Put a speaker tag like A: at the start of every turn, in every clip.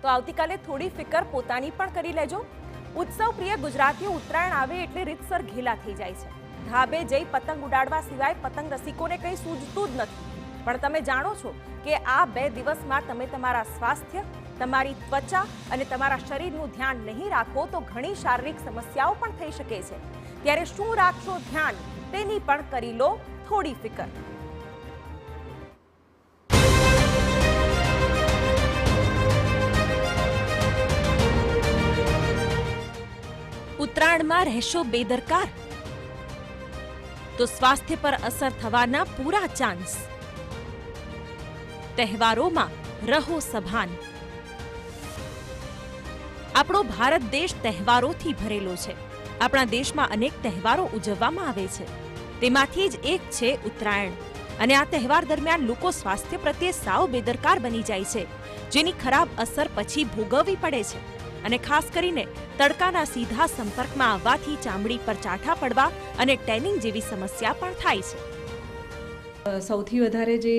A: તો આવતીકાલે થોડી ફિકર પોતાની પણ કરી લેજો। ઉત્સવ પ્રિય ગુજરાતીઓ ઉત્તરાયણ આવે એટલે રીતસર ઘેલા થઈ જાય છે। ધાબે જઈ પતંગ ઉડાડવા સિવાય પતંગ રસિકોને કંઈ સૂઝતું જ નથી। પણ તમે જાણો છો કે આ 2 દિવસમાં તમે તમારા સ્વાસ્થ્ય, તમારી ત્વચા અને તમારા શરીરનું ધ્યાન નહીં રાખો તો ઘણી શારીરિક સમસ્યાઓ પણ થઈ શકે છે। ત્યારે શું રાખશો ધ્યાન તેની પણ કરી લો થોડી ફિકર। ઉત્તરાયણમાં રહેશો બેદરકાર તો સ્વાસ્થ્ય પર અસર થવાના પૂરા ચાન્સ। તહેવારોમાં રહો સભાન। આપણો ભારત દેશ તહેવારોથી ભરેલો છે। આપણા દેશમાં અનેક તહેવારો ઉજવવામાં આવે છે। તેમાંથી જ એક છે ઉત્તરાયણ। અને આ તહેવાર દરમિયાન લોકો સ્વાસ્થ્ય પ્રત્યે સાવ બેદરકાર બની જાય છે, જેની ખરાબ અસર પછી ભોગવવી પડે છે। અને ખાસ કરીને તડકાના સીધા સંપર્કમાં આવવાથી ચામડી પર ચાઠા પડવા અને ટેનિંગ જેવી સમસ્યા પણ થાય છે।
B: સૌથી વધારે જે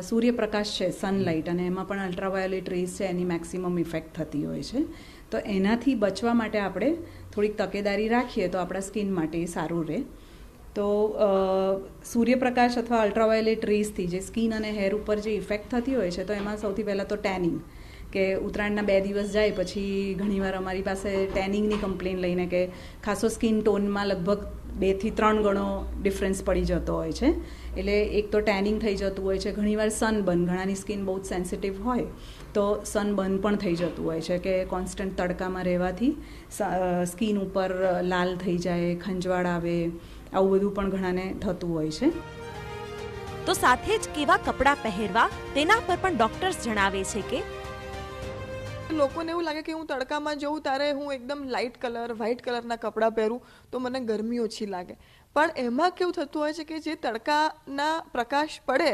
B: સૂર્યપ્રકાશ છે, સનલાઇટ, અને એમાં પણ અલ્ટ્રાવાયોલેટ રેઝ છે, એની મેક્સિમમ ઇફેક્ટ થતી હોય છે। તો એનાથી બચવા માટે આપણે થોડીક તકેદારી રાખીએ તો આપણા સ્કિન માટે સારું રહે। તો સૂર્યપ્રકાશ અથવા અલ્ટ્રાવાયોલેટ રેઝથી જે સ્કિન અને હેર ઉપર જે ઇફેક્ટ થતી હોય છે, તો એમાં સૌથી પહેલાં તો ટેનિંગ, કે ઉત્તરાયણના 2 દિવસ જાય પછી ઘણીવાર અમારી પાસે ટેનિંગની કમ્પ્લેન લઈને કે ખાસો સ્કિન ટોનમાં લગભગ 2 થી 3 ગણો ડિફરન્સ પડી જતો હોય છે। એટલે એક તો ટેનિંગ થઈ જતું હોય છે, ઘણીવાર સનબર્ન, ઘણાની સ્કિન બહુ જ સેન્સિટિવ હોય તો સનબર્ન પણ થઈ જતું હોય છે, કે કોન્સ્ટન્ટ તડકામાં રહેવાથી સ્કિન ઉપર લાલ થઈ જાય, ખંજવાળ આવે, આવું બધું પણ ઘણાને થતું હોય છે।
A: તો સાથે જ કેવા કપડાં પહેરવા તેના પર પણ ડોક્ટર્સ જણાવે છે કે
C: લોકોને એવું લાગે કે હું તડકામાં જઉં ત્યારે હું એકદમ લાઇટ કલર, વ્હાઇટ કલરના કપડાં પહેરું તો મને ગરમી ઓછી લાગે। પણ એમાં કેવું થતું હોય છે કે જે તડકાના પ્રકાશ પડે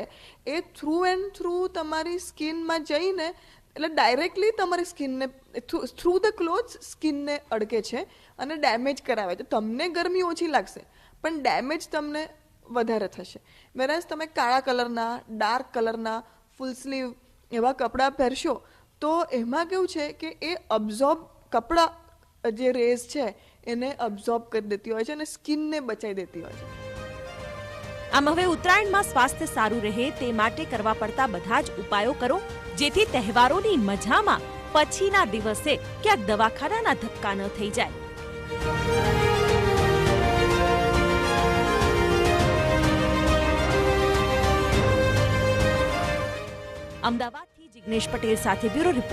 C: એ થ્રુ એન્ડ થ્રુ તમારી સ્કિનમાં જઈને, એટલે ડાયરેક્ટલી તમારી સ્કિનને થ્રુ ધ ક્લોથ્સ સ્કિનને અડકે છે અને ડેમેજ કરાવે છે। તમને ગરમી ઓછી લાગશે પણ ડેમેજ તમને વધારે થશે। વેરાઝ તમે કાળા કલરના, ડાર્ક કલરના, ફૂલ સ્લીવ એવા કપડાં પહેરશો તો એમાં કેવું છે કે એ અબ્ઝોર્બ, કપડાં જે રેઝ છે એને અબ્ઝોર્બ કરી દેતી હોય છે અને સ્કિનને બચાવી દેતી હોય છે।
A: આમ હવે ઉત્તરાયણમાં સ્વાસ્થ્ય સારું રહે તે માટે કરવા પડતા બધા જ ઉપાયો કરો, જેથી તહેવારોની મજામાં પછીના દિવસે ક્યાંક દવાખાનાના ધક્કા ન થઈ જાય। અમદાવાદથી જિગ્નેશ પટેલ સાથે બ્યુરો રિપોર્ટ।